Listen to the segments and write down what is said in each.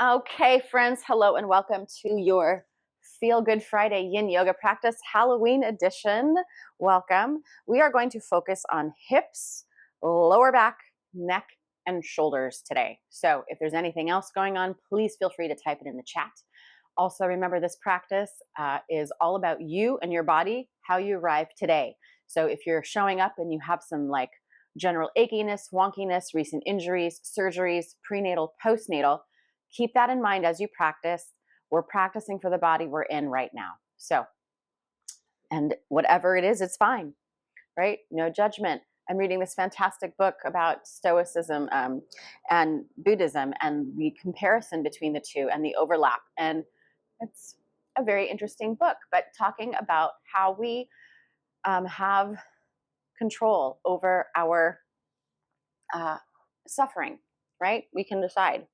Okay, friends, hello and welcome to your Feel Good Friday Yin Yoga Practice Halloween edition. Welcome. We are going to focus on hips, lower back, neck, and shoulders today. So if there's anything else going on, please feel free to type it in the chat. Also, remember this practice is all about you and your body, how you arrive today. So if you're showing up and you have some general achiness, wonkiness, recent injuries, surgeries, prenatal, postnatal, keep that in mind as you practice. We're practicing for the body we're in right now. So, and whatever it is, it's fine, right? No judgment. I'm reading this fantastic book about Stoicism and Buddhism and the comparison between the two and the overlap. And it's a very interesting book, but talking about how we have control over our suffering, right? We can decide.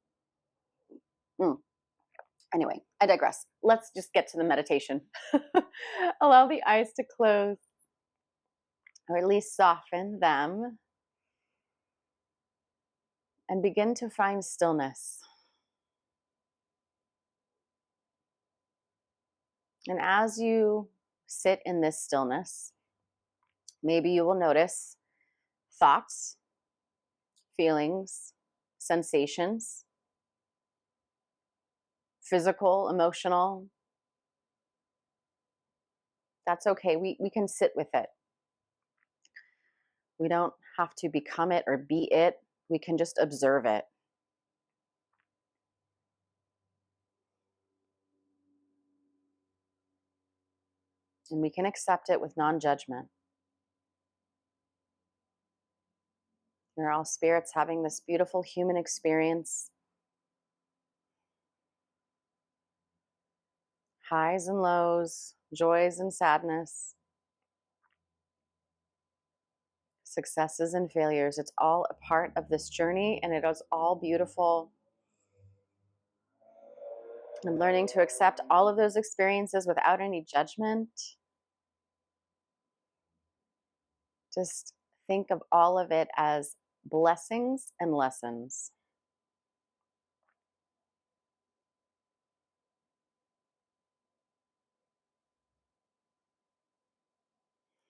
Anyway, I digress. Let's just get to the meditation. Allow the eyes to close, or at least soften them, and begin to find stillness. And as you sit in this stillness, maybe you will notice thoughts, feelings, sensations, physical, emotional. That's okay. We can sit with it. We don't have to become it or be it. We can just observe it. And we can accept it with non-judgment. We're all spirits having this beautiful human experience. Highs and lows, joys and sadness, successes and failures. It's all a part of this journey, and it is all beautiful. And learning to accept all of those experiences without any judgment. Just think of all of it as blessings and lessons.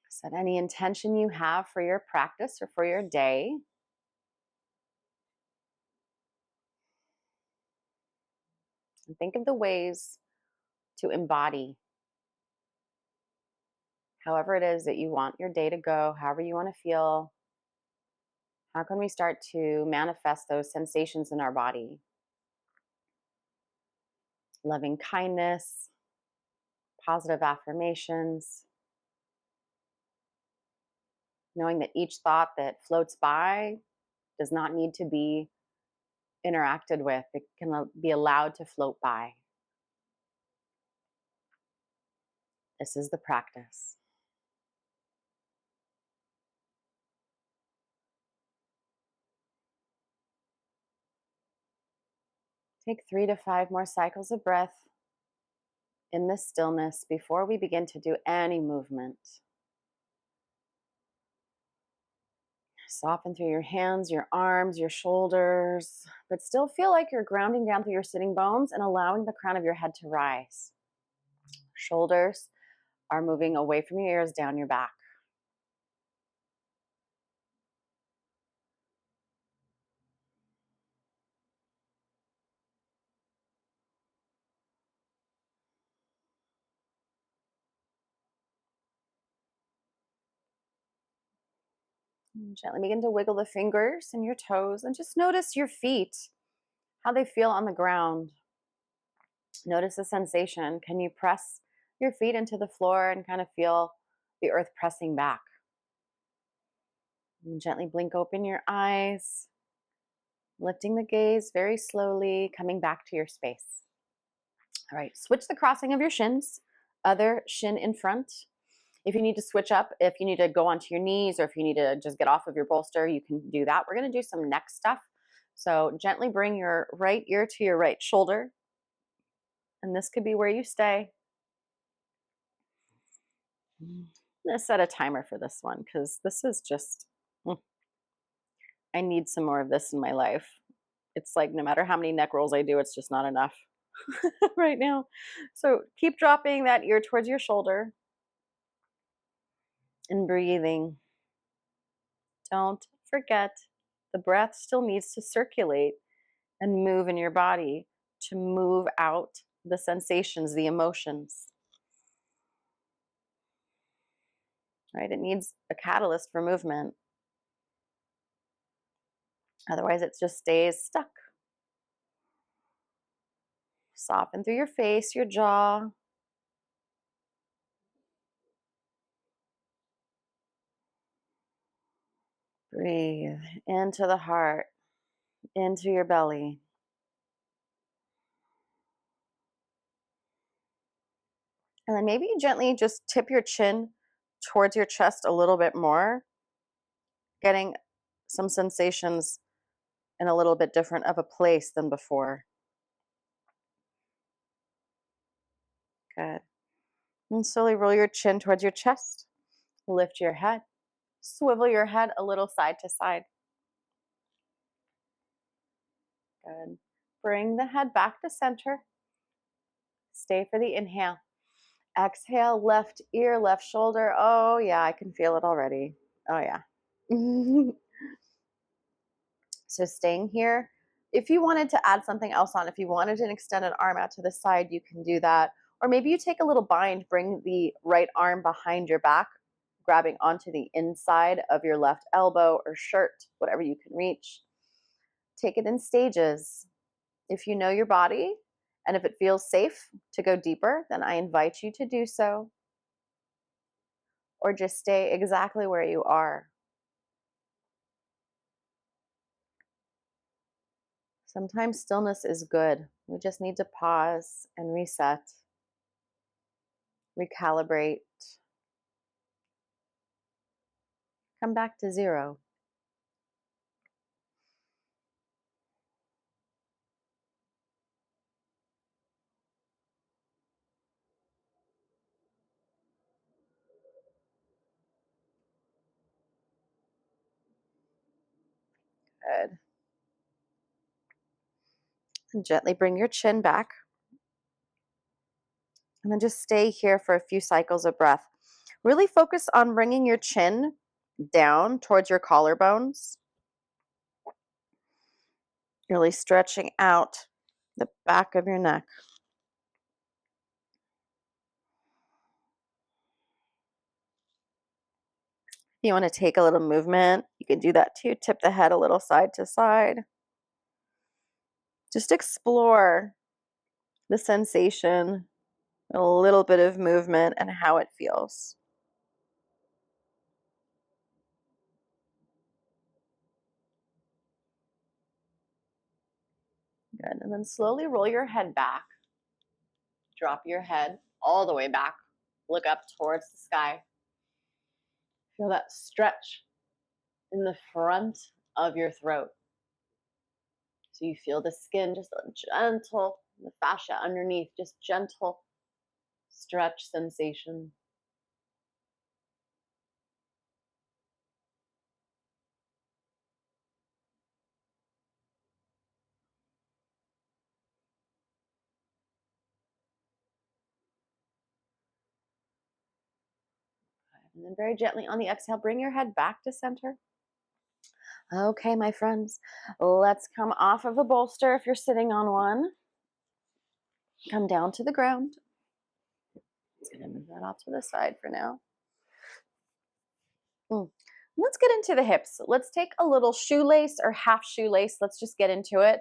Set any intention you have for your practice or for your day. And think of the ways to embody however it is that you want your day to go, however you want to feel. How can we start to manifest those sensations in our body? Loving kindness, positive affirmations, knowing that each thought that floats by does not need to be interacted with. It can be allowed to float by. This is the practice. Take 3 to 5 more cycles of breath in this stillness before we begin to do any movement. Soften through your hands, your arms, your shoulders, but still feel like you're grounding down through your sitting bones and allowing the crown of your head to rise. Shoulders are moving away from your ears, down your back. Gently begin to wiggle the fingers and your toes and just notice your feet, how they feel on the ground. Notice the sensation. Can you press your feet into the floor and kind of feel the earth pressing back? And gently blink open your eyes, lifting the gaze very slowly, coming back to your space. All right, switch the crossing of your shins, other shin in front. If you need to switch up, if you need to go onto your knees, or if you need to just get off of your bolster, you can do that. We're going to do some neck stuff. So gently bring your right ear to your right shoulder. And this could be where you stay. I'm going to set a timer for this one because this is just, I need some more of this in my life. It's like no matter how many neck rolls I do, it's just not enough right now. So keep dropping that ear towards your shoulder and breathing. Don't forget the breath still needs to circulate and move in your body to move out the sensations, the emotions. Right? It needs a catalyst for movement. Otherwise, it just stays stuck. Soften through your face, your jaw. Breathe into the heart, into your belly. And then maybe you gently just tip your chin towards your chest a little bit more, getting some sensations in a little bit different of a place than before. Good. And slowly roll your chin towards your chest. Lift your head. Swivel your head a little side to side. Good. Bring the head back to center. Stay for the inhale. Exhale, left ear, left shoulder. Oh, yeah, I can feel it already. Oh, yeah. So staying here. If you wanted to add something else on, if you wanted to extend an arm out to the side, you can do that. Or maybe you take a little bind, bring the right arm behind your back, grabbing onto the inside of your left elbow or shirt, whatever you can reach. Take it in stages. If you know your body and if it feels safe to go deeper, then I invite you to do so. Or just stay exactly where you are. Sometimes stillness is good. We just need to pause and reset, recalibrate, come back to zero. Good. And gently bring your chin back. And then just stay here for a few cycles of breath. Really focus on bringing your chin down towards your collarbones. Really stretching out the back of your neck. If you want to take a little movement, you can do that too. Tip the head a little side to side. Just explore the sensation, a little bit of movement, and how it feels. Good. And then slowly roll your head back. Drop your head all the way back. Look up towards the sky. Feel that stretch in the front of your throat. So you feel the skin just a gentle, the fascia underneath, just gentle stretch sensation. And then very gently on the exhale, bring your head back to center. Okay, my friends, let's come off of a bolster if you're sitting on one. Come down to the ground. Just gonna move that off to the side for now. Let's get into the hips. Let's take a little shoelace or half shoelace. Let's just get into it.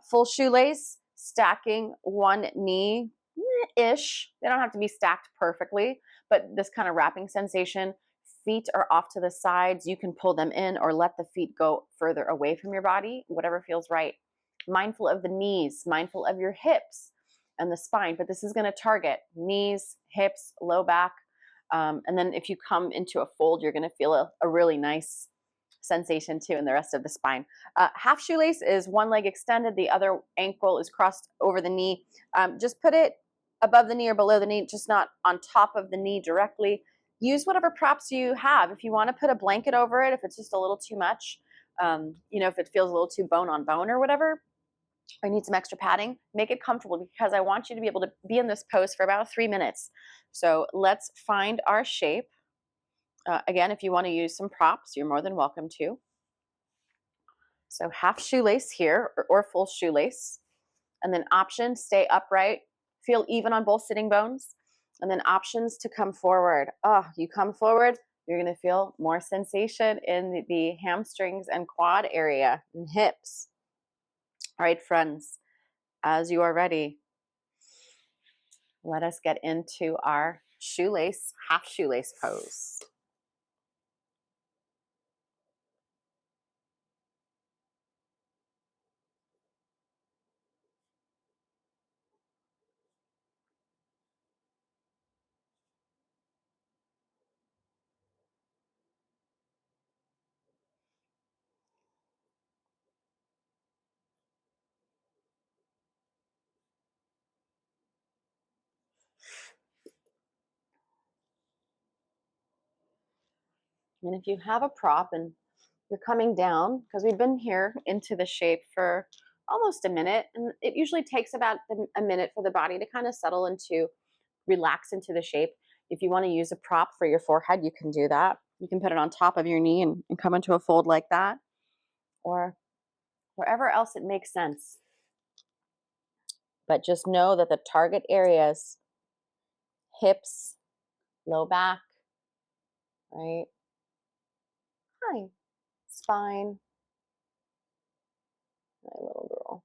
Full shoelace, stacking one knee ish. They don't have to be stacked perfectly, but this kind of wrapping sensation. Feet are off to the sides. You can pull them in or let the feet go further away from your body, whatever feels right. Mindful of the knees, mindful of your hips and the spine, but this is going to target knees, hips, low back. And then if you come into a fold, you're going to feel a really nice sensation too in the rest of the spine. Half shoelace is one leg extended, the other ankle is crossed over the knee. Just put it above the knee or below the knee, just not on top of the knee directly. Use whatever props you have. If you want to put a blanket over it, if it's just a little too much, If it feels a little too bone on bone or whatever, or need some extra padding, make it comfortable, because I want you to be able to be in this pose for about 3 minutes. So let's find our shape. Again, if you want to use some props, you're more than welcome to. So half shoelace here, or full shoelace. And then option, stay upright, feel even on both sitting bones. And then options to come forward. You come forward, you're going to feel more sensation in the hamstrings and quad area and hips. All right, friends, as you are ready, let us get into our shoelace, half shoelace pose. And if you have a prop and you're coming down, because we've been here into the shape for almost a minute, and it usually takes about a minute for the body to kind of settle into, relax into the shape. If you want to use a prop for your forehead, you can do that. You can put it on top of your knee and come into a fold like that, or wherever else it makes sense. But just know that the target areas, hips, low back, right? Hi, spine, my little girl.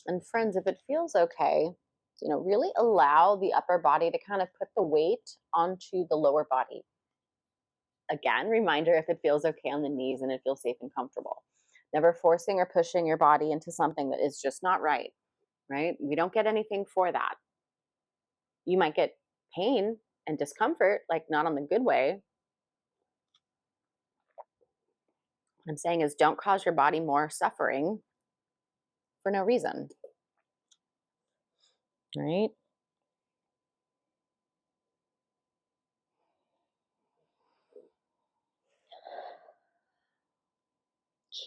And friends, if it feels okay, really allow the upper body to kind of put the weight onto the lower body. Again, reminder, if it feels okay on the knees and it feels safe and comfortable. Never forcing or pushing your body into something that is just not right, right? We don't get anything for that. You might get pain and discomfort, like not on the good way. What I'm saying is, don't cause your body more suffering for no reason, right?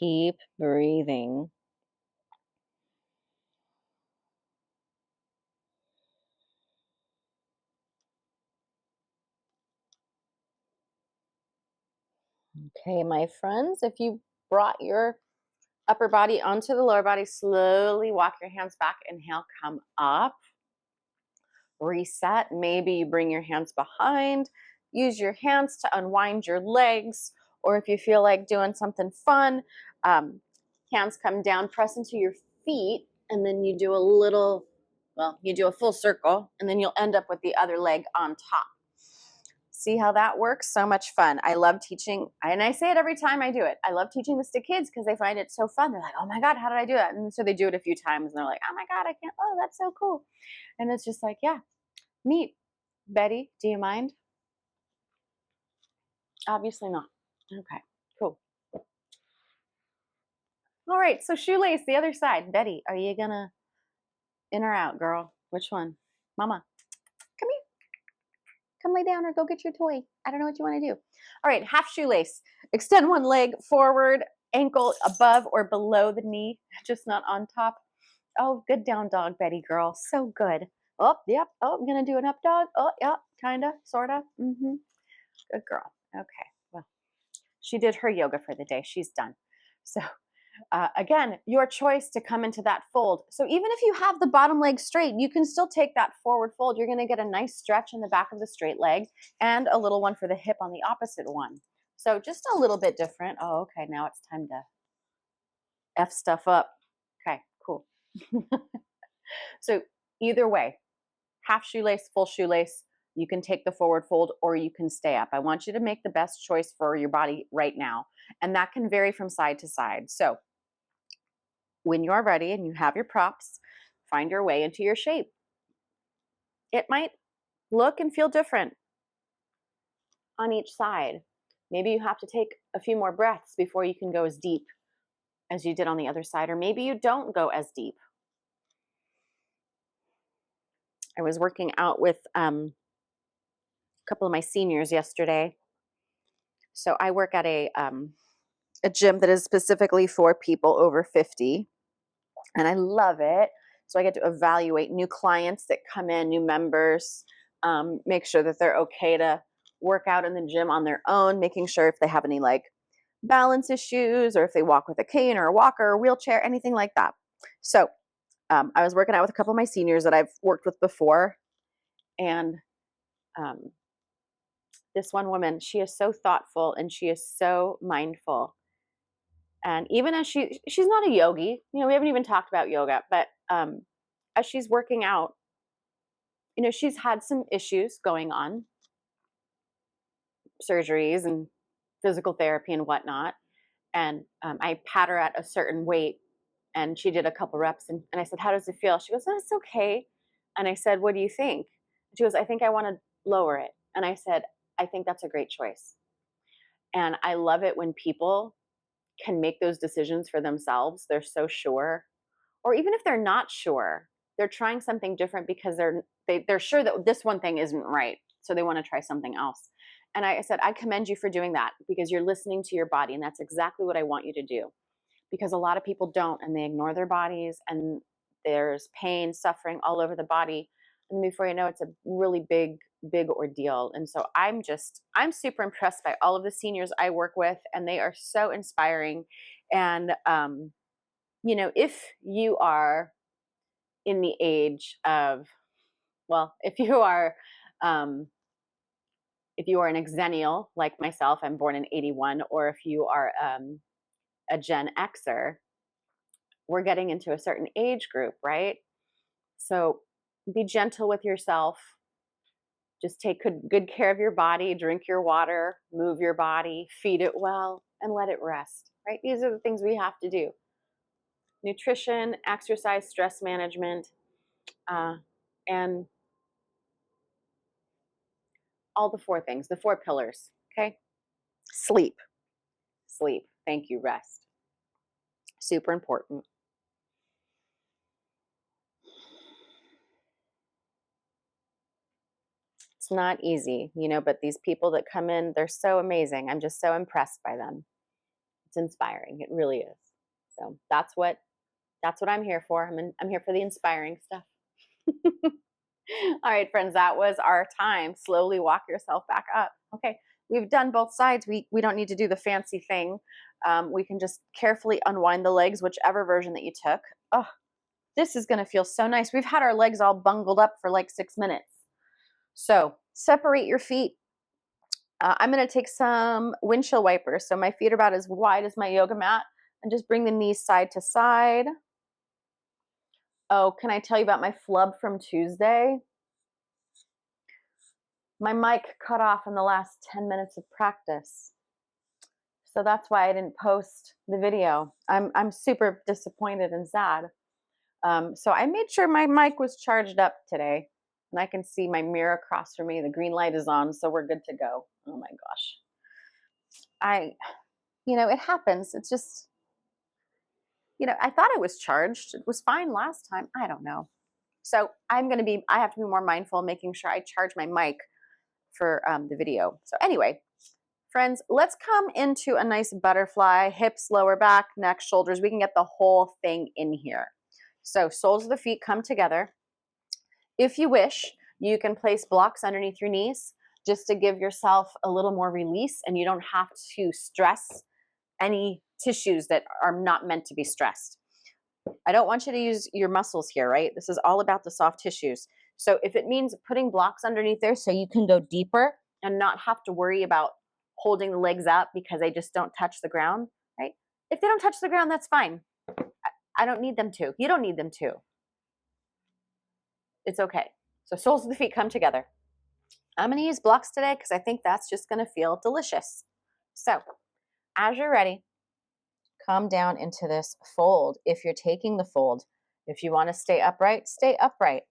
Keep breathing. Okay, my friends, if you brought your upper body onto the lower body, slowly walk your hands back. Inhale, come up. Reset. Maybe you bring your hands behind. Use your hands to unwind your legs, or if you feel like doing something fun, hands come down, press into your feet, and then you do you do a full circle, and then you'll end up with the other leg on top. See how that works? So much fun. I love teaching, and I say it every time I do it. I love teaching this to kids because they find it so fun. They're like, oh my God, how did I do that? And so they do it a few times, and they're like, oh my God, I can't. Oh, that's so cool. And it's just like, yeah, neat. Betty, do you mind? Obviously not. Okay, cool. All right, so shoelace, the other side. Betty, are you gonna in or out, girl? Which one? Mama, come here. Come lay down or go get your toy. I don't know what you want to do. All right, half shoelace. Extend one leg forward, ankle above or below the knee, just not on top. Oh, good down dog, Betty girl. So good. Oh, yep. Oh, I'm gonna do an up dog. Oh, yep. Kinda, sorta. Good girl. Okay. Well, she did her yoga for the day. She's done. So Again, your choice to come into that fold. So even if you have the bottom leg straight, you can still take that forward fold. You're going to get a nice stretch in the back of the straight leg and a little one for the hip on the opposite one. So just a little bit different. Oh, okay. Now it's time to F stuff up. Okay, cool. So either way, half shoelace, full shoelace, you can take the forward fold or you can stay up. I want you to make the best choice for your body right now. And that can vary from side to side. So when you're ready and you have your props, find your way into your shape. It might look and feel different on each side. Maybe you have to take a few more breaths before you can go as deep as you did on the other side, or maybe you don't go as deep. I was working out with a couple of my seniors yesterday. So I work at a gym that is specifically for people over 50, and I love it. So I get to evaluate new clients that come in, new members, make sure that they're okay to work out in the gym on their own, making sure if they have any like balance issues or if they walk with a cane or a walker or wheelchair, anything like that. So I was working out with a couple of my seniors that I've worked with before, and this one woman, she is so thoughtful and she is so mindful. And even as she's not a yogi, we haven't even talked about yoga, but as she's working out, she's had some issues going on, surgeries and physical therapy and whatnot. And I pat her at a certain weight, and she did a couple reps, and I said, how does it feel? She goes, oh, it's okay. And I said, what do you think? She goes, I think I want to lower it. And I said, I think that's a great choice. And I love it when people can make those decisions for themselves. They're so sure. Or even if they're not sure, they're trying something different because they're sure that this one thing isn't right. So they want to try something else. And I said, I commend you for doing that because you're listening to your body. And that's exactly what I want you to do. Because a lot of people don't, and they ignore their bodies, and there's pain, suffering all over the body. And before you know, it's a really big ordeal. And so I'm super impressed by all of the seniors I work with, and they are so inspiring. And, if you are in the age of, well, if you are an exennial like myself, I'm born in 81, or if you are a Gen Xer, we're getting into a certain age group, right? So be gentle with yourself. Just take good care of your body, drink your water, move your body, feed it well, and let it rest, right? These are the things we have to do. Nutrition, exercise, stress management, and all the four things, the four pillars, okay? Sleep. Thank you, rest. Super important. It's not easy, but these people that come in, they're so amazing. I'm just so impressed by them. It's inspiring. It really is. So that's what I'm here for. I'm here for the inspiring stuff. All right, friends, that was our time. Slowly walk yourself back up. Okay, we've done both sides. We don't need to do the fancy thing. We can just carefully unwind the legs, whichever version that you took. Oh, this is going to feel so nice. We've had our legs all bungled up for like 6 minutes. So separate your feet. I'm going to take some windshield wipers. So my feet are about as wide as my yoga mat, and just bring the knees side to side. Oh, can I tell you about my flub from Tuesday? My mic cut off in the last 10 minutes of practice. So that's why I didn't post the video. I'm super disappointed and sad. So I made sure my mic was charged up today, and I can see my mirror across from me. The green light is on, so we're good to go. Oh my gosh. It happens. It's just, I thought it was charged. It was fine last time. I don't know. So I have to be more mindful, making sure I charge my mic for the video. So anyway, friends, let's come into a nice butterfly, hips, lower back, neck, shoulders. We can get the whole thing in here. So soles of the feet come together. If you wish, you can place blocks underneath your knees just to give yourself a little more release, and you don't have to stress any tissues that are not meant to be stressed. I don't want you to use your muscles here, right? This is all about the soft tissues. So if it means putting blocks underneath there so you can go deeper and not have to worry about holding the legs up because they just don't touch the ground, right? If they don't touch the ground, that's fine. I don't need them to. You don't need them to. It's okay. So soles of the feet come together. I'm going to use blocks today because I think that's just going to feel delicious. So as you're ready, come down into this fold. If you're taking the fold, if you want to stay upright, stay upright.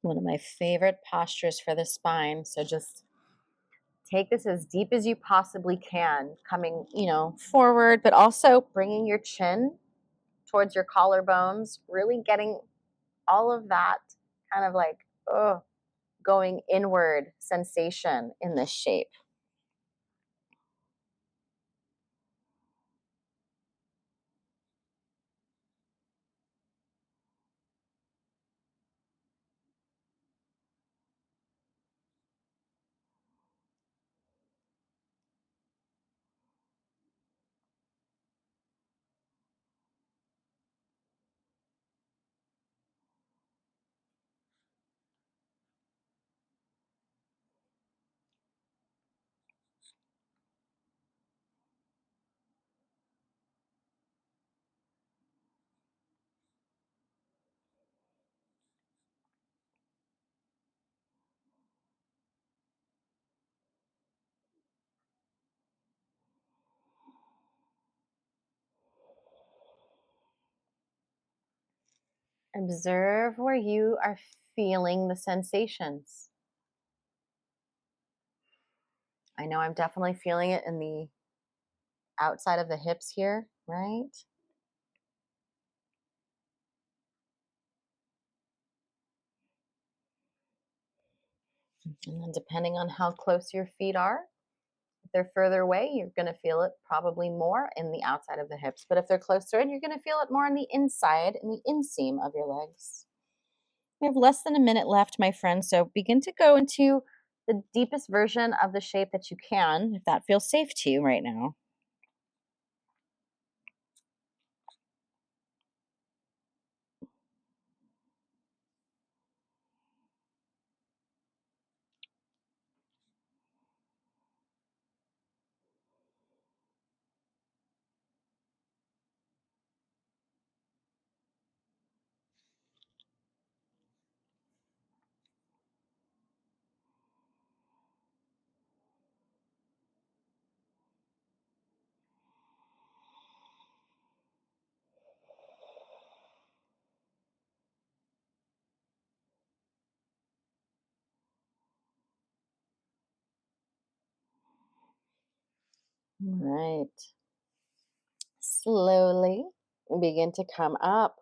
One of my favorite postures for the spine. So just take this as deep as you possibly can, coming, forward, but also bringing your chin towards your collarbones, really getting all of that kind of like, going inward sensation in this shape. Observe where you are feeling the sensations. I know I'm definitely feeling it in the outside of the hips here, right? And then depending on how close your feet are, if they're further away, you're going to feel it probably more in the outside of the hips. But if they're closer in, you're going to feel it more on the inside, in the inseam of your legs. We have less than a minute left, my friends. So begin to go into the deepest version of the shape that you can, if that feels safe to you right now. All right. Slowly begin to come up.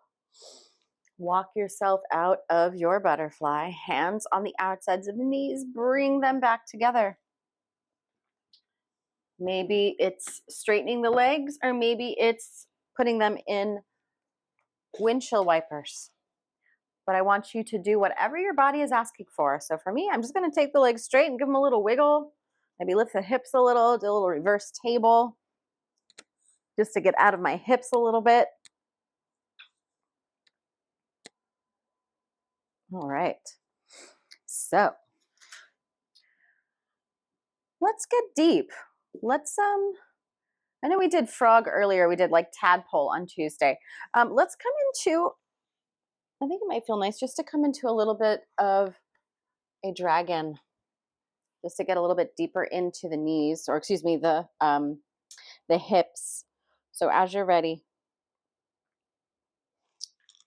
Walk yourself out of your butterfly. Hands on the outsides of the knees. Bring them back together. Maybe it's straightening the legs, or maybe it's putting them in windshield wipers. But I want you to do whatever your body is asking for. So for me, I'm just going to take the legs straight and give them a little wiggle. Maybe lift the hips a little, do a little reverse table just to get out of my hips a little bit. All right. So let's get deep. I know we did frog earlier. We did like tadpole on Tuesday. Let's come into, I think it might feel nice just to come into a little bit of a dragon, just to get a little bit deeper into the knees, or excuse me, the hips. So as you're ready,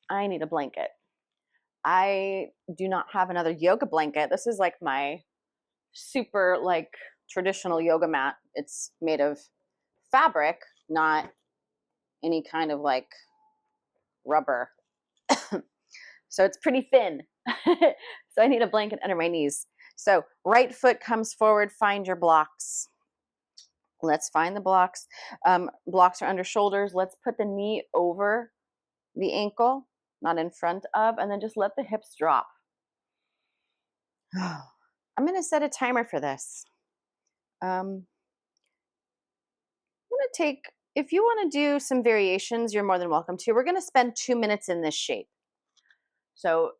I need a blanket. I do not have another yoga blanket. This is like my super like traditional yoga mat. It's made of fabric, not any kind of like rubber. So it's pretty thin. So I need a blanket under my knees. So right foot comes forward, find your blocks. Let's find the blocks. Blocks are under shoulders. Let's put the knee over the ankle, not in front of, and then just let the hips drop. I'm going to set a timer for this. I'm going to take, if you want to do some variations, you're more than welcome to. We're going to spend 2 minutes in this shape. So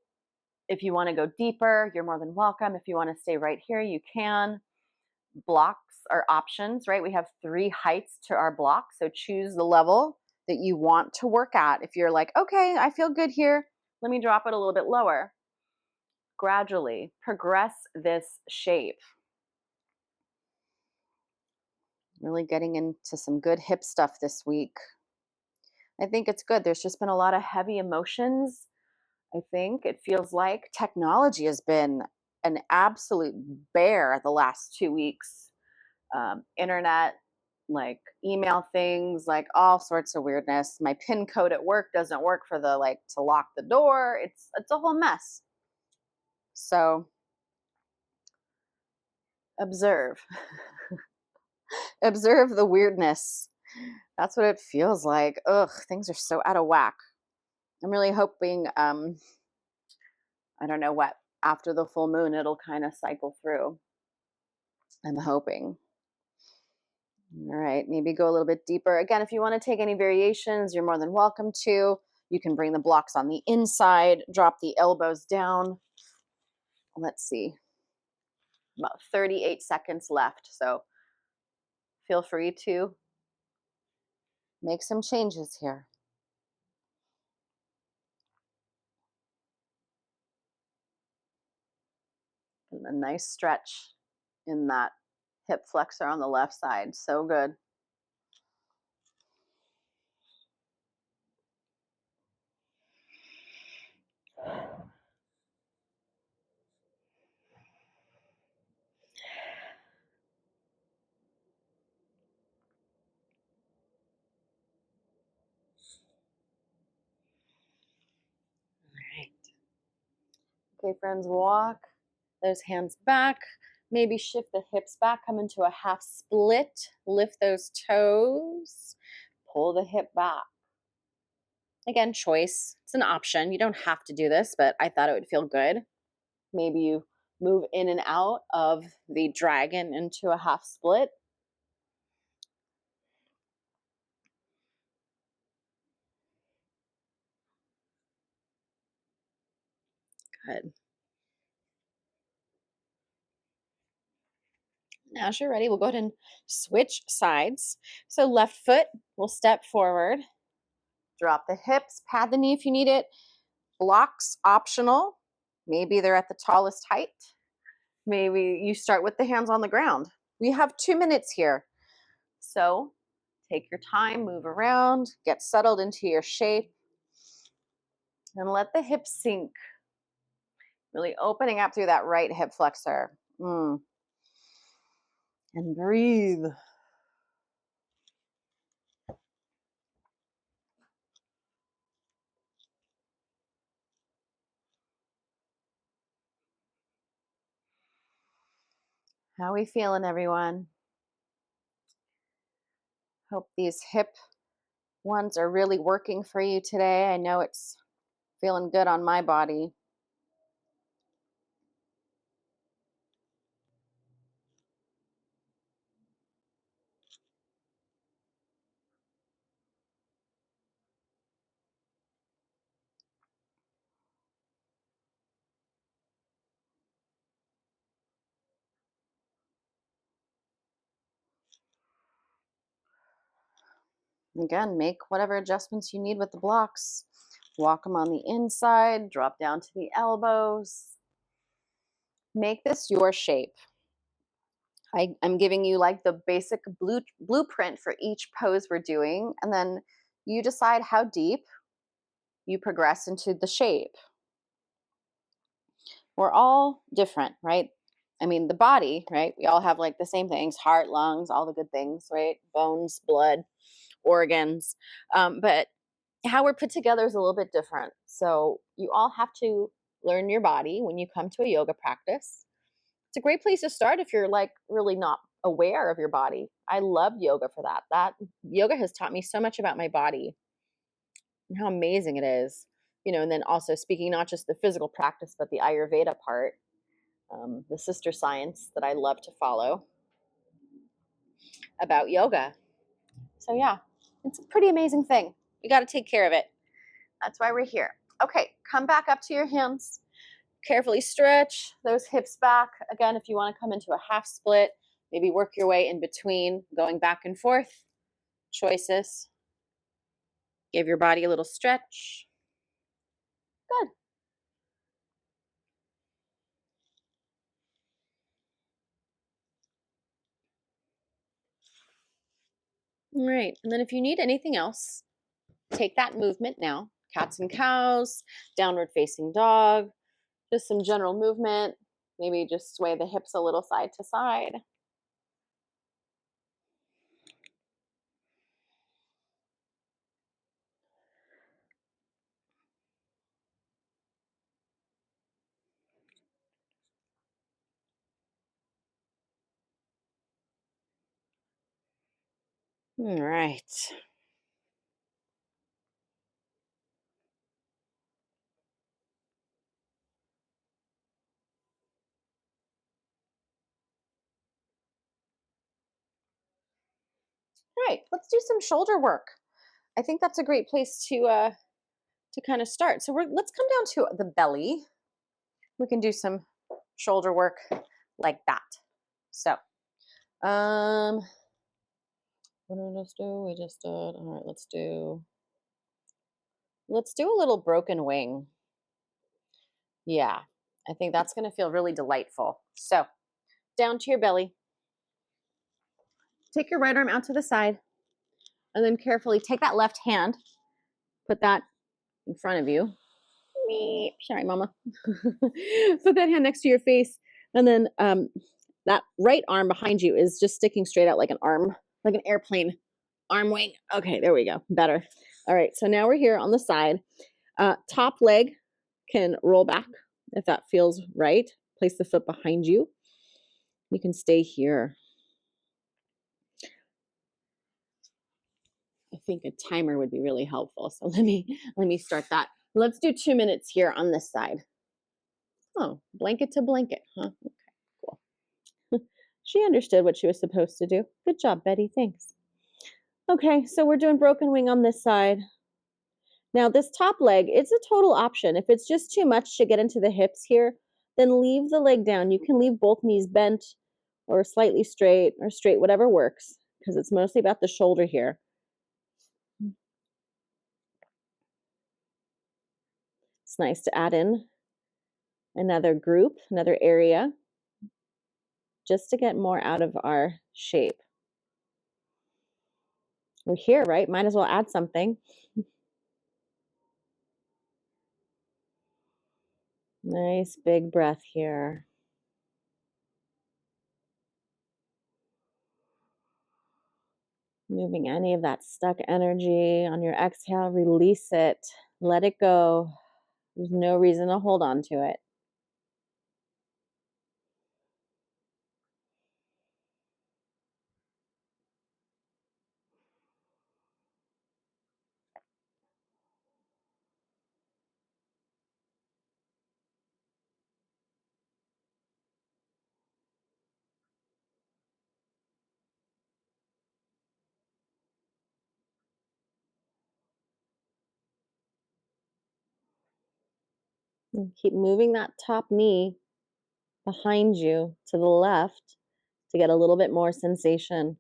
if you want to go deeper, you're more than welcome. If you want to stay right here, you can. Blocks are options, right? We have 3 heights to our block. So choose the level that you want to work at. If you're like, okay, I feel good here, let me drop it a little bit lower. Gradually progress this shape. Really getting into some good hip stuff this week. I think it's good. There's just been a lot of heavy emotions. I think it feels like technology has been an absolute bear the last 2 weeks. Internet, like email things, like all sorts of weirdness. My pin code at work doesn't work for the like to lock the door. It's a whole mess. So observe. Observe the weirdness. That's what it feels like. Ugh, things are so out of whack. I'm really hoping I don't know what, after the full moon it'll kind of cycle through. I'm hoping. All right, maybe go a little bit deeper. Again, if you want to take any variations, you're more than welcome to. You can bring the blocks on the inside, drop the elbows down. Let's see, about 38 seconds left. So feel free to make some changes here. And a nice stretch in that hip flexor on the left side. So good. Okay, friends, walk those hands back. Maybe shift the hips back, come into a half split. Lift those toes. Pull the hip back. Again, choice. It's an option. You don't have to do this, but I thought it would feel good. Maybe you move in and out of the dragon into a half split. Good. Now, as you're ready, we'll go ahead and switch sides. So left foot will step forward. Drop the hips, pad the knee if you need it. Blocks optional. Maybe they're at the tallest height. Maybe you start with the hands on the ground. We have 2 minutes here. So take your time, move around, get settled into your shape, and let the hips sink. Really opening up through that right hip flexor. And breathe. How are we feeling, everyone? Hope these hip ones are really working for you today. I know it's feeling good on my body. Again, make whatever adjustments you need with the blocks. Walk them on the inside, drop down to the elbows. Make this your shape. I'm giving you like the basic blueprint for each pose we're doing, and then you decide how deep you progress into the shape. we're all different, right? I mean, the body, right? We all have like the same things: heart, lungs, all the good things, right? Bones, blood, organs. But how we're put together is a little bit different. So you all have to learn your body when you come to a yoga practice. It's a great place to start if you're like really not aware of your body. I love yoga for that. That yoga has taught me so much about my body and how amazing it is. And then also speaking not just the physical practice, but the Ayurveda part, the sister science that I love to follow about yoga. So yeah, it's a pretty amazing thing. You got to take care of it. That's why we're here. Okay, come back up to your hands. Carefully stretch those hips back. Again, if you want to come into a half split, maybe work your way in between, going back and forth. Choices. Give your body a little stretch. Good. All right. And then if you need anything else, take that movement now. Cats and cows, downward facing dog, just some general movement. Maybe just sway the hips a little side to side. All right. All right, let's do some shoulder work. I think that's a great place to kind of start. So let's come down to the belly. We can do some shoulder work like that. So, what did I just do? We just did. All right, let's do a little broken wing. Yeah, I think that's going to feel really delightful. So, down to your belly. Take your right arm out to the side, and then carefully take that left hand, put that in front of you. Sorry, mama. Put that hand next to your face, and then that right arm behind you is just sticking straight out like an arm, like an airplane arm wing. Okay, there we go. Better. All right, so now we're here on the side. Top leg can roll back if that feels right. Place the foot behind you. You can stay here. I think a timer would be really helpful. So let me start that. Let's do 2 minutes here on this side. Oh, blanket to blanket, huh? Okay, cool. She understood what she was supposed to do. Good job, Betty. Thanks. Okay, so we're doing broken wing on this side. Now, this top leg, it's a total option. If it's just too much to get into the hips here, then leave the leg down. You can leave both knees bent or slightly straight or straight, whatever works, because it's mostly about the shoulder here. It's nice to add in another group, another area, just to get more out of our shape. We're here, right? Might as well add something. Nice big breath here. Moving any of that stuck energy on your exhale, release it, let it go. There's no reason to hold on to it. And keep moving that top knee behind you to the left to get a little bit more sensation.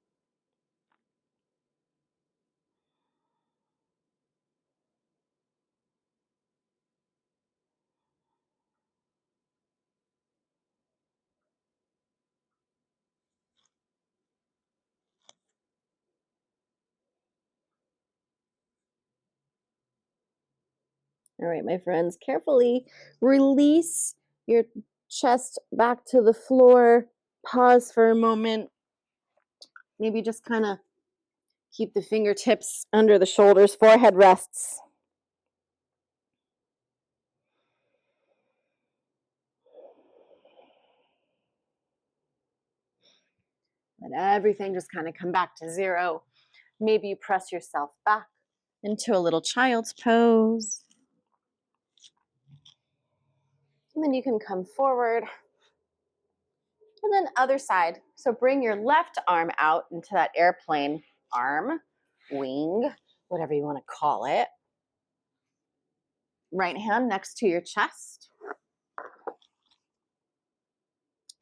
All right, my friends, carefully release your chest back to the floor. Pause for a moment. Maybe just kind of keep the fingertips under the shoulders, forehead rests. Let everything just kind of come back to zero. Maybe you press yourself back into a little child's pose. And then you can come forward. And then other side. So bring your left arm out into that airplane arm, wing, whatever you want to call it. Right hand next to your chest.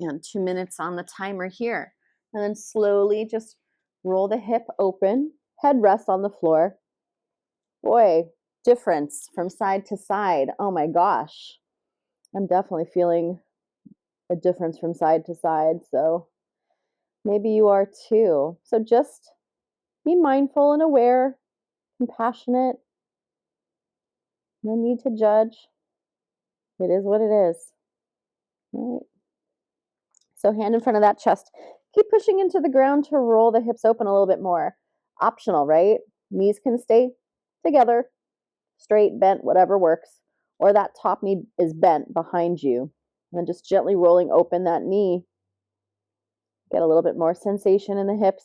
And 2 minutes on the timer here. And then slowly just roll the hip open, head rests on the floor. Boy, difference from side to side. Oh my gosh. I'm definitely feeling a difference from side to side. So maybe you are too. So just be mindful and aware, compassionate. No need to judge. It is what it is. All right. So hand in front of that chest. Keep pushing into the ground to roll the hips open a little bit more. Optional, right? Knees can stay together, straight, bent, whatever works. Or that top knee is bent behind you. And then just gently rolling open that knee. Get a little bit more sensation in the hips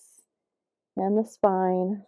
and the spine.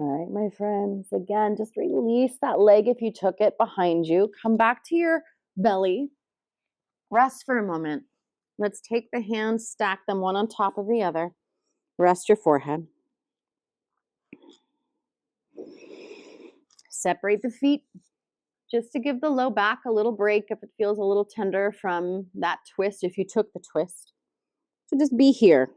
All right, my friends, again, just release that leg if you took it behind you. Come back to your belly. Rest for a moment. Let's take the hands, stack them one on top of the other. Rest your forehead. Separate the feet just to give the low back a little break if it feels a little tender from that twist, if you took the twist. So just be here.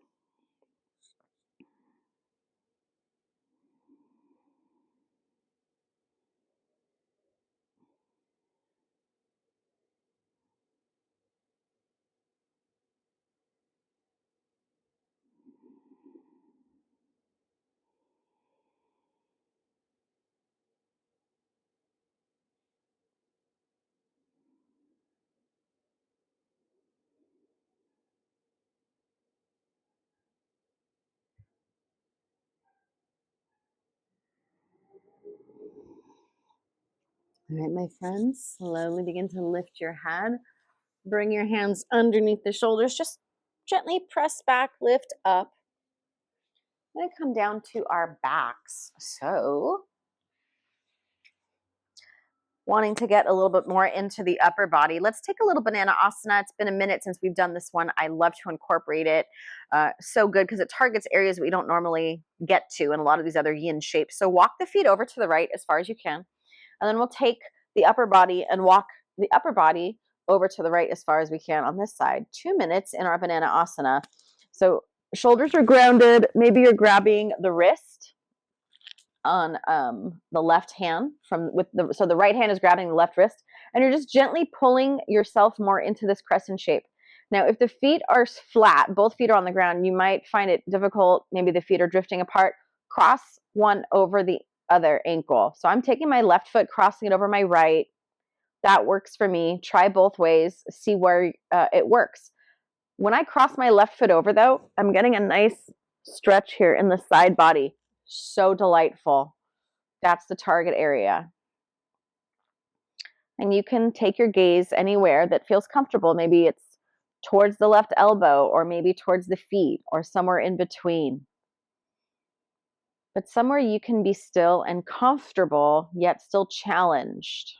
All right, my friends, slowly begin to lift your head. Bring your hands underneath the shoulders. Just gently press back, lift up. I'm going to come down to our backs. So, wanting to get a little bit more into the upper body, let's take a little banana asana. It's been a minute since we've done this one. I love to incorporate it. So good because it targets areas we don't normally get to in a lot of these other yin shapes. So walk the feet over to the right as far as you can. And then we'll take the upper body and walk the upper body over to the right as far as we can on this side. 2 minutes in our banana asana. So shoulders are grounded. Maybe you're grabbing the wrist on the left hand so the right hand is grabbing the left wrist, and you're just gently pulling yourself more into this crescent shape. Now, if the feet are flat, both feet are on the ground, you might find it difficult. Maybe the feet are drifting apart. Cross one over the other ankle. So I'm taking my left foot, crossing it over my right. That works for me. Try both ways. See where it works. When I cross my left foot over, though, I'm getting a nice Stretch here in the side body. So delightful. That's the target area. And you can take your gaze anywhere that feels comfortable. Maybe it's towards the left elbow, or maybe towards the feet, or somewhere in between. But somewhere you can be still and comfortable, yet still challenged.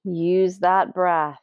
Use that breath.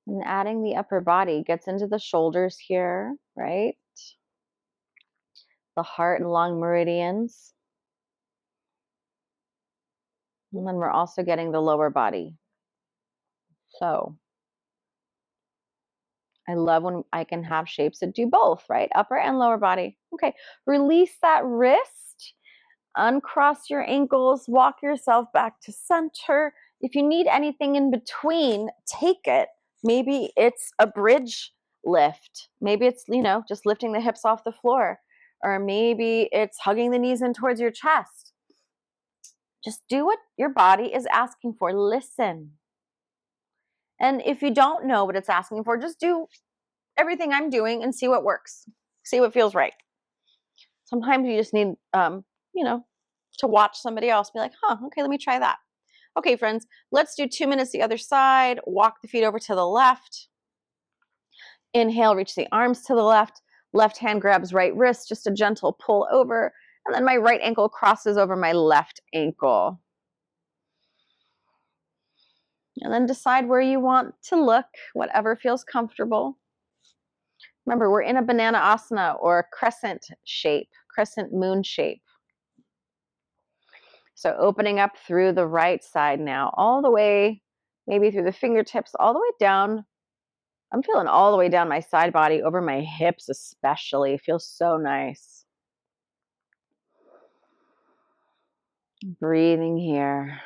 And adding the upper body gets into the shoulders here, right? The heart and lung meridians. And then we're also getting the lower body. So I love when I can have shapes that do both, right? Upper and lower body. Okay, release that wrist, uncross your ankles, walk yourself back to center. If you need anything in between, take it. Maybe it's a bridge lift. Maybe it's, just lifting the hips off the floor. Or maybe it's hugging the knees in towards your chest. Just do what your body is asking for. Listen. And if you don't know what it's asking for, just do everything I'm doing and see what works. See what feels right. Sometimes you just need, to watch somebody else be like, okay, let me try that. Okay, friends, let's do 2 minutes the other side. Walk the feet over to the left. Inhale, reach the arms to the left. Left hand grabs right wrist, just a gentle pull over. And then my right ankle crosses over my left ankle. And then decide where you want to look, whatever feels comfortable. Remember, we're in a banana asana or crescent shape, crescent moon shape. So opening up through the right side now, all the way, maybe through the fingertips, all the way down. I'm feeling all the way down my side body, over my hips especially. It feels so nice. Breathing here.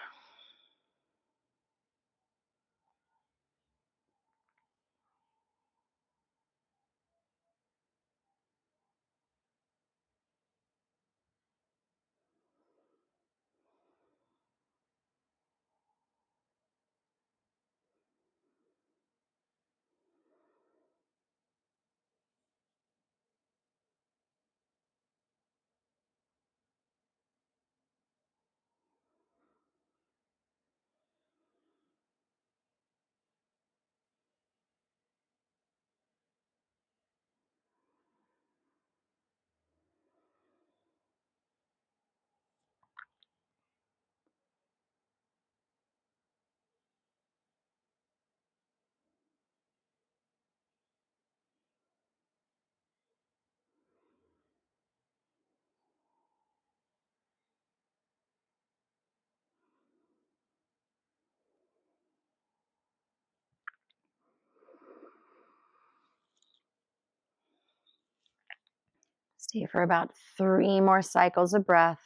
Stay for about 3 more cycles of breath.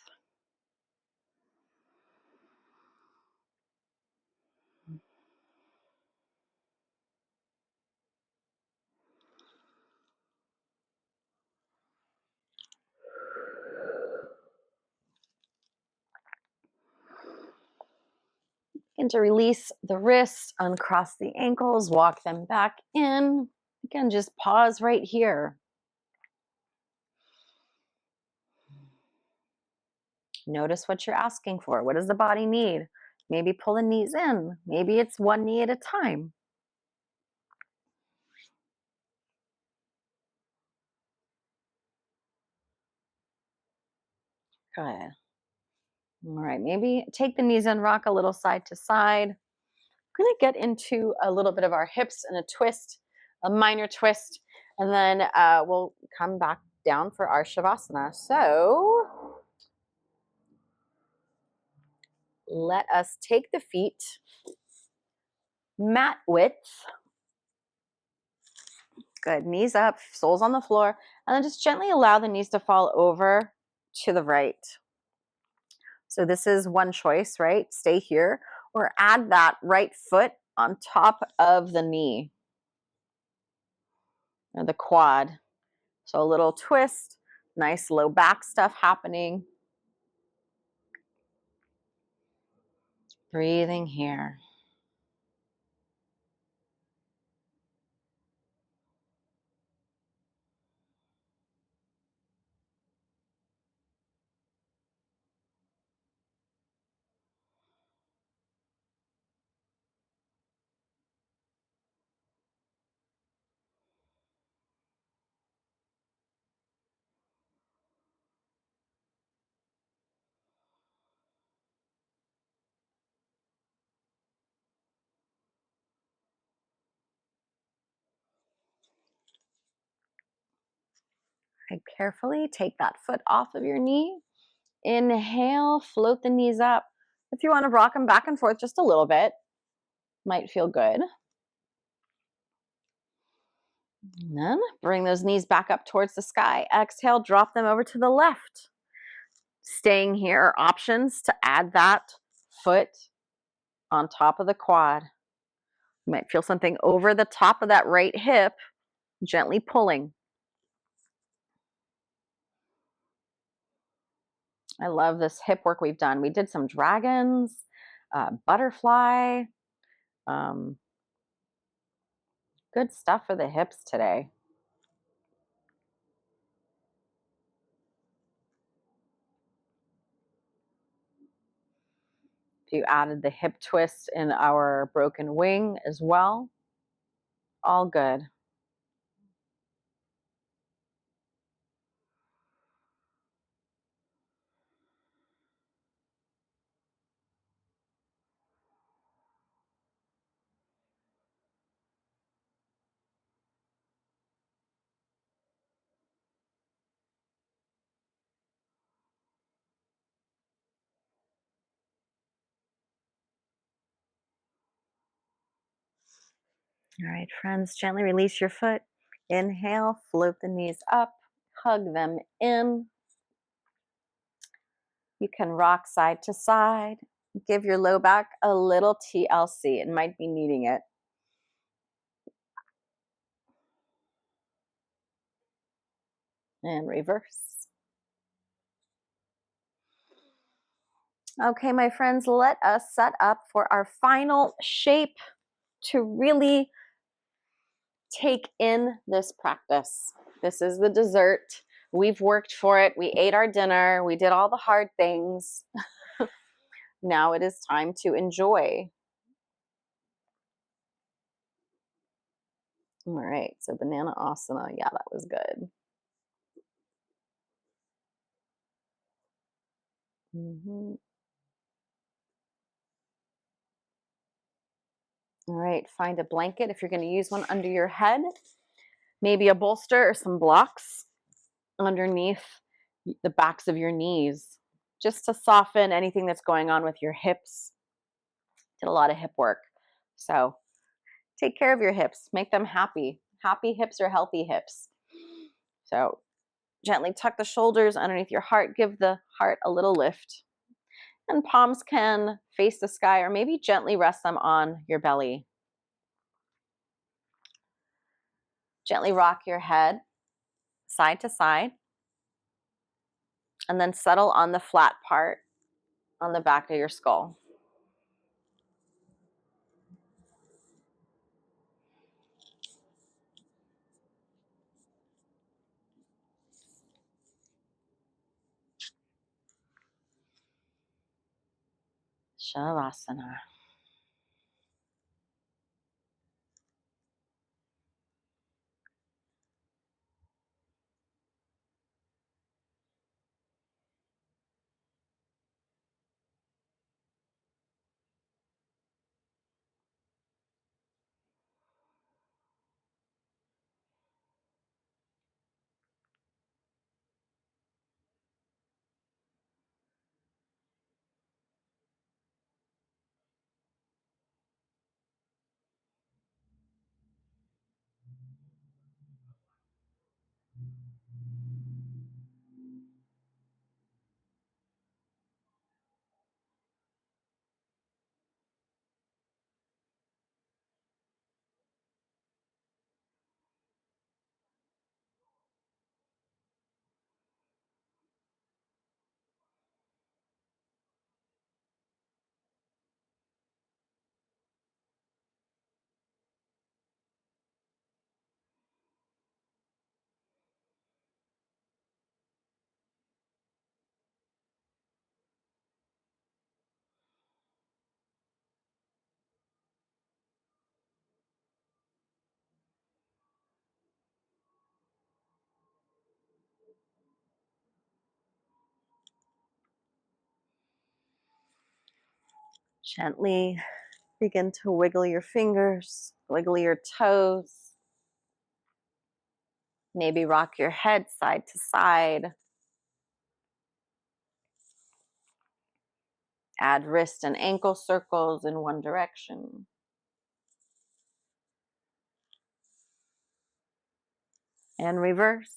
And to release the wrists, uncross the ankles, walk them back in. Again, just pause right here. Notice what you're asking for. What does the body need? Maybe pull the knees in. Maybe it's one knee at a time. Good. All right, maybe take the knees and rock a little side to side. We're going to get into a little bit of our hips and a twist, a minor twist, and then we'll come back down for our Shavasana. So let us take the feet mat width. Good, knees up, soles on the floor, and then just gently allow the knees to fall over to the right. So this is one choice, right? Stay here or add that right foot on top of the knee or the quad. So a little twist, nice low back stuff happening. Breathing here. And carefully take that foot off of your knee. Inhale, float the knees up. If you want to rock them back and forth just a little bit, might feel good. And then bring those knees back up towards the sky. Exhale, drop them over to the left. Staying here are options to add that foot on top of the quad. You might feel something over the top of that right hip, gently pulling. I love this hip work we've done. We did some dragons, butterfly, good stuff for the hips today. If you added the hip twist in our broken wing as well, all good. All right, friends, gently release your foot. Inhale, float the knees up, hug them in. You can rock side to side. Give your low back a little TLC. It might be needing it. And reverse. Okay, my friends, let us set up for our final shape to really take in this practice. This is the dessert. We've worked for it. We ate our dinner. We did all the hard things. Now it is time to enjoy. All right, so banana asana. Yeah, that was good. Mm-hmm. All right, find a blanket if you're going to use one under your head, maybe a bolster or some blocks underneath the backs of your knees, just to soften anything that's going on with your hips. Did a lot of hip work. So take care of your hips, make them happy. Happy hips are healthy hips. So gently tuck the shoulders underneath your heart, give the heart a little lift. And palms can face the sky or maybe gently rest them on your belly. Gently rock your head side to side and then settle on the flat part on the back of your skull. Shavasana. Gently begin to wiggle your fingers, wiggle your toes. Maybe rock your head side to side. Add wrist and ankle circles in one direction. And reverse.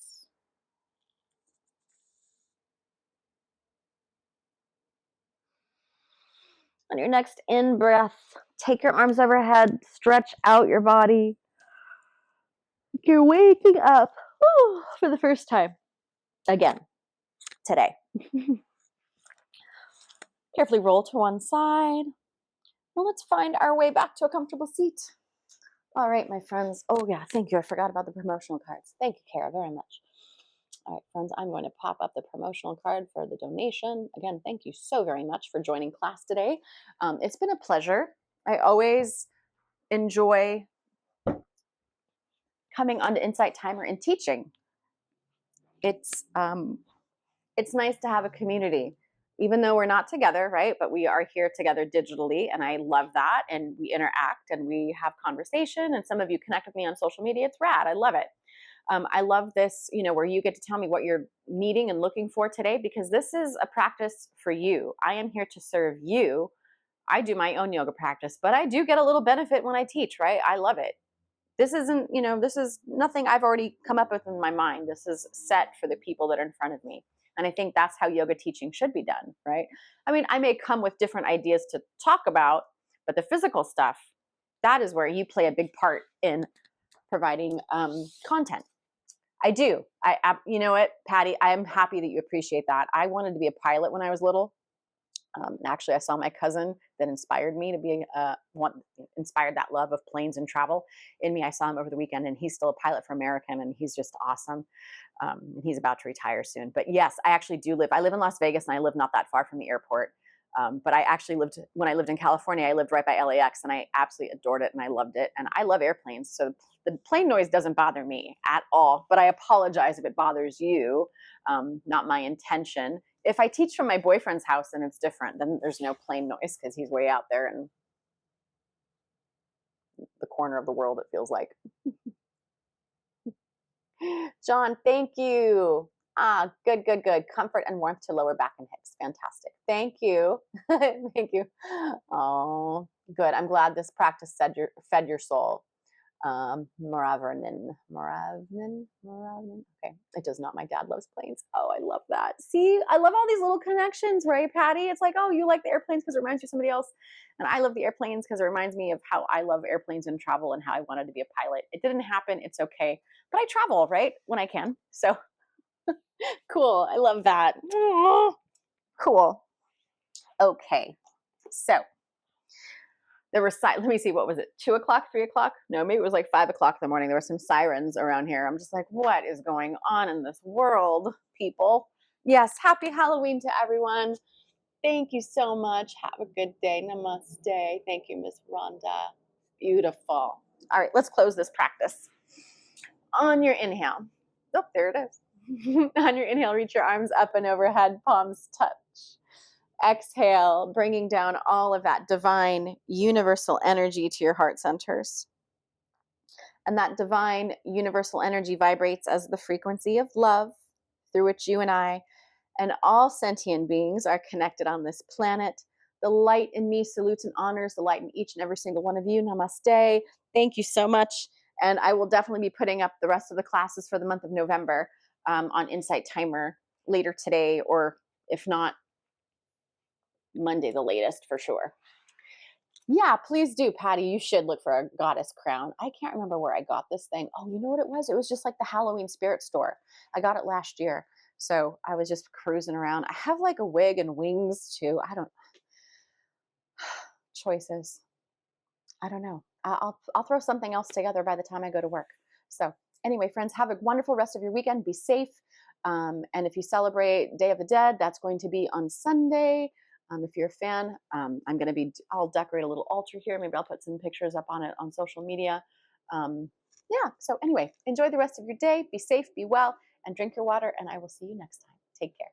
On your next in-breath, take your arms overhead, stretch out your body. You're waking up for the first time again today. Carefully roll to one side. Well, let's find our way back to a comfortable seat. All right, my friends. Oh, yeah, thank you. I forgot about the promotional cards. Thank you, Kara, very much. All right, friends, I'm going to pop up the promotional card for the donation. Again, thank you so very much for joining class today. It's been a pleasure. I always enjoy coming onto Insight Timer and teaching. It's nice to have a community, even though we're not together, right? But we are here together digitally, and I love that. And we interact and we have conversation. And some of you connect with me on social media. It's rad. I love it. I love this, where you get to tell me what you're needing and looking for today, because this is a practice for you. I am here to serve you. I do my own yoga practice, but I do get a little benefit when I teach, right? I love it. This isn't, this is nothing I've already come up with in my mind. This is set for the people that are in front of me. And I think that's how yoga teaching should be done, right? I mean, I may come with different ideas to talk about, but the physical stuff, that is where you play a big part in providing content. I do. You know what, Patty, I'm happy that you appreciate that. I wanted to be a pilot when I was little. Actually, I saw my cousin that inspired me to be inspired that love of planes and travel in me. I saw him over the weekend, and he's still a pilot for American, and he's just awesome. He's about to retire soon. But yes, I actually do live. I live in Las Vegas, and I live not that far from the airport. But I actually when I lived in California, I lived right by LAX, and I absolutely adored it, and I loved it. And I love airplanes, so the plane noise doesn't bother me at all. But I apologize if it bothers you. Not my intention. If I teach from my boyfriend's house and it's different, then there's no plane noise because he's way out there in the corner of the world, it feels like. John, thank you. Good. Comfort and warmth to lower back and hips. Fantastic. Thank you. Thank you. Oh, good. I'm glad this practice fed your soul. Moravnin. Okay, it does not. My dad loves planes. Oh, I love that. See, I love all these little connections, right, Patty? It's like, oh, you like the airplanes because it reminds you of somebody else, and I love the airplanes because it reminds me of how I love airplanes and travel and how I wanted to be a pilot. It didn't happen. It's okay, but I travel, right, when I can. So cool. I love that. Cool. Okay, so there were let me see, what was it, 2 o'clock, 3 o'clock? No, maybe it was like 5 o'clock in the morning. There were some sirens around here. I'm just like, what is going on in this world, people? Yes, happy Halloween to everyone. Thank you so much. Have a good day. Namaste. Thank you, Miss Rhonda. Beautiful. All right, let's close this practice. On your inhale. Oh, there it is. On your inhale, reach your arms up and overhead, palms touch. Exhale, bringing down all of that divine universal energy to your heart centers. And that divine universal energy vibrates as the frequency of love through which you and I and all sentient beings are connected on this planet. The light in me salutes and honors the light in each and every single one of you. Namaste. Thank you so much. And I will definitely be putting up the rest of the classes for the month of November on Insight Timer later today, or if not, Monday the latest for sure. Yeah, please do, Patty. You should look for a goddess crown. I can't remember where I got this thing. Oh, you know what it was? It was just like the Halloween spirit store. I got it last year. So I was just cruising around. I have like a wig and wings too. Choices. I don't know. I'll throw something else together by the time I go to work. So anyway, friends, have a wonderful rest of your weekend. Be safe. And if you celebrate Day of the Dead, that's going to be on Sunday. If you're a fan, I'll decorate a little altar here. Maybe I'll put some pictures up on it on social media. Yeah, so anyway, enjoy the rest of your day. Be safe, be well, and drink your water. And I will see you next time. Take care.